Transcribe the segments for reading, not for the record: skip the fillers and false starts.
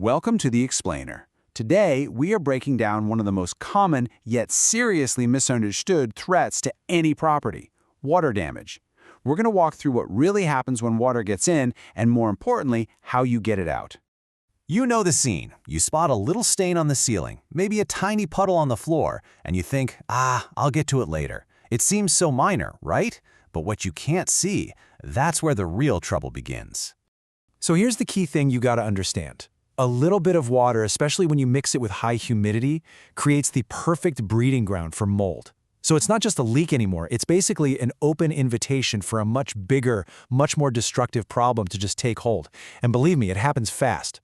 Welcome to The Explainer. Today, we are breaking down one of the most common yet seriously misunderstood threats to any property: water damage. We're going to walk through what really happens when water gets in and, more importantly, how you get it out. You know the scene. You spot a little stain on the ceiling, maybe a tiny puddle on the floor, and you think, I'll get to it later. It seems so minor, right? But what you can't see, that's where the real trouble begins. So here's the key thing you gotta understand. A little bit of water, especially when you mix it with high humidity, creates the perfect breeding ground for mold. So it's not just a leak anymore, it's basically an open invitation for a much bigger, much more destructive problem to just take hold. And believe me, it happens fast.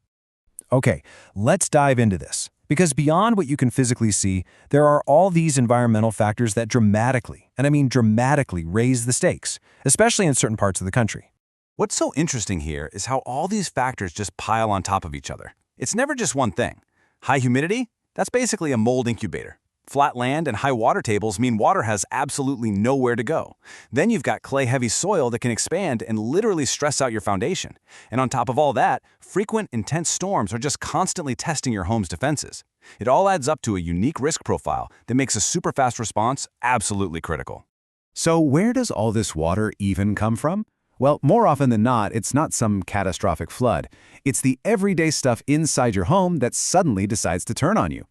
Okay, let's dive into this. Because beyond what you can physically see, there are all these environmental factors that dramatically, and I mean dramatically, raise the stakes, especially in certain parts of the country. What's so interesting here is how all these factors just pile on top of each other. It's never just one thing. High humidity? That's basically a mold incubator. Flat land and high water tables mean water has absolutely nowhere to go. Then you've got clay-heavy soil that can expand and literally stress out your foundation. And on top of all that, frequent, intense storms are just constantly testing your home's defenses. It all adds up to a unique risk profile that makes a super fast response absolutely critical. So where does all this water even come from? Well, more often than not, it's not some catastrophic flood. It's the everyday stuff inside your home that suddenly decides to turn on you.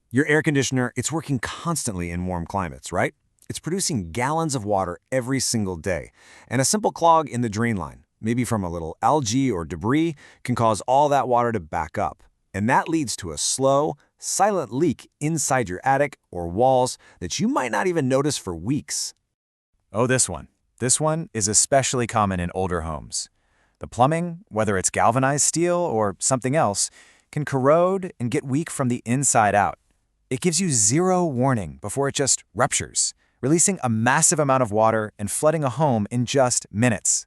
Your air conditioner, it's working constantly in warm climates, right? It's producing gallons of water every single day. And a simple clog in the drain line, maybe from a little algae or debris, can cause all that water to back up. And that leads to a slow, silent leak inside your attic or walls that you might not even notice for weeks. Oh, this one. This one is especially common in older homes. The plumbing, whether it's galvanized steel or something else, can corrode and get weak from the inside out. It gives you zero warning before it just ruptures, releasing a massive amount of water and flooding a home in just minutes.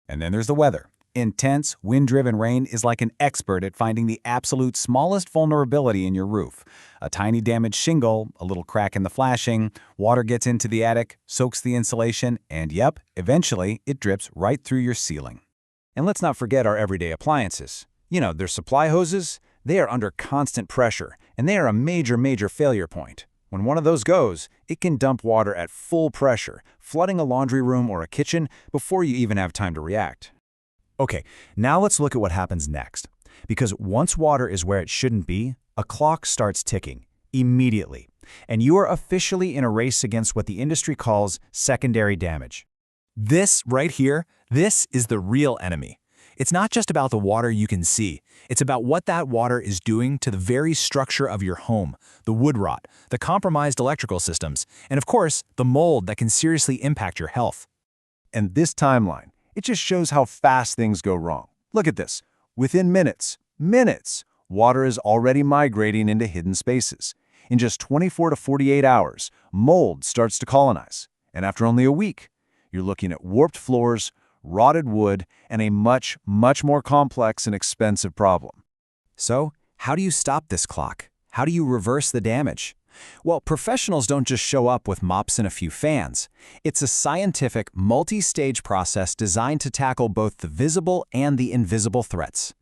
And then there's the weather. Intense, wind-driven rain is like an expert at finding the absolute smallest vulnerability in your roof. A tiny damaged shingle, a little crack in the flashing, water gets into the attic, soaks the insulation, and yep, eventually it drips right through your ceiling. And let's not forget our everyday appliances. You know, their supply hoses, they are under constant pressure, and they are a major failure point. When one of those goes, it can dump water at full pressure, flooding a laundry room or a kitchen before you even have time to react. Okay, now let's look at what happens next. Because once water is where it shouldn't be, a clock starts ticking immediately, and you are officially in a race against what the industry calls secondary damage. This right here, this is the real enemy. It's not just about the water you can see. It's about what that water is doing to the very structure of your home, the wood rot, the compromised electrical systems, and of course, the mold that can seriously impact your health. And this timeline, it just shows how fast things go wrong. Look at this. Within minutes, water is already migrating into hidden spaces. In just 24 to 48 hours, mold starts to colonize. And after only a week, you're looking at warped floors, rotted wood, and a much more complex and expensive problem. So, how do you stop this clock? How do you reverse the damage? Well, professionals don't just show up with mops and a few fans. It's a scientific, multi-stage process designed to tackle both the visible and the invisible threats.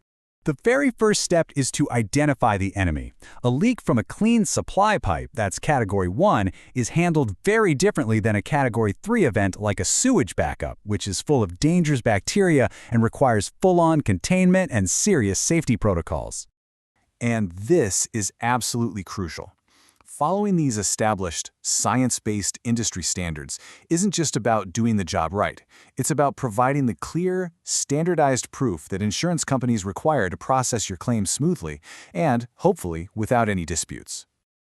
The very first step is to identify the enemy. A leak from a clean supply pipe, that's Category 1, is handled very differently than a Category 3 event like a sewage backup, which is full of dangerous bacteria and requires full-on containment and serious safety protocols. And this is absolutely crucial. Following these established, science-based industry standards isn't just about doing the job right. It's about providing the clear, standardized proof that insurance companies require to process your claims smoothly and, hopefully, without any disputes.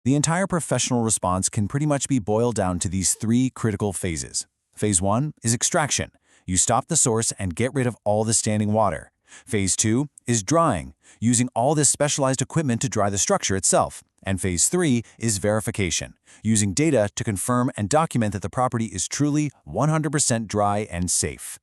The entire professional response can pretty much be boiled down to these three critical phases. Phase 1 is extraction. You stop the source and get rid of all the standing water. Phase 2 is drying, using all this specialized equipment to dry the structure itself. And Phase 3 is verification, using data to confirm and document that the property is truly 100% dry and safe.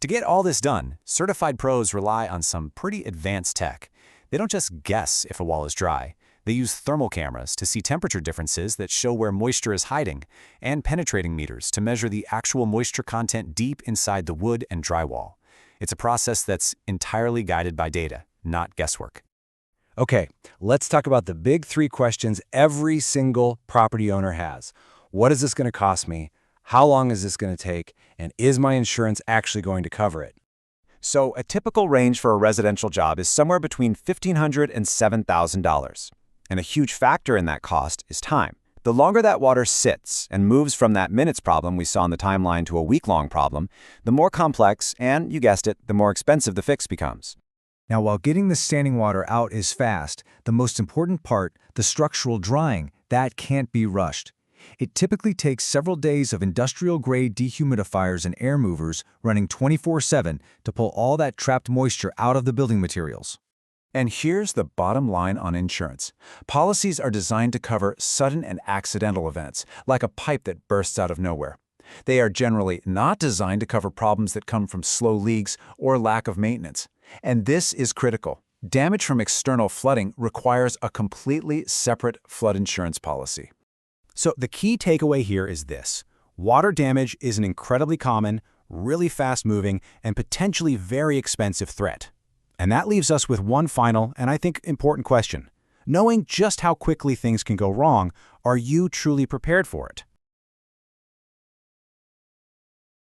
To get all this done, certified pros rely on some pretty advanced tech. They don't just guess if a wall is dry. They use thermal cameras to see temperature differences that show where moisture is hiding, and penetrating meters to measure the actual moisture content deep inside the wood and drywall. It's a process that's entirely guided by data, not guesswork. Okay, let's talk about the big three questions every single property owner has. What is this going to cost me? How long is this going to take? And is my insurance actually going to cover it? So a typical range for a residential job is somewhere between $1,500 and $7,000. And a huge factor in that cost is time. The longer that water sits and moves from that minutes problem we saw in the timeline to a week-long problem, the more complex and, you guessed it, the more expensive the fix becomes. Now, while getting the standing water out is fast, the most important part, the structural drying, that can't be rushed. It typically takes several days of industrial-grade dehumidifiers and air movers running 24/7 to pull all that trapped moisture out of the building materials. And here's the bottom line on insurance. Policies are designed to cover sudden and accidental events, like a pipe that bursts out of nowhere. They are generally not designed to cover problems that come from slow leaks or lack of maintenance. And this is critical. Damage from external flooding requires a completely separate flood insurance policy. So the key takeaway here is this. Water damage is an incredibly common, really fast-moving, and potentially very expensive threat. And that leaves us with one final, and I think important question. Knowing just how quickly things can go wrong, are you truly prepared for it?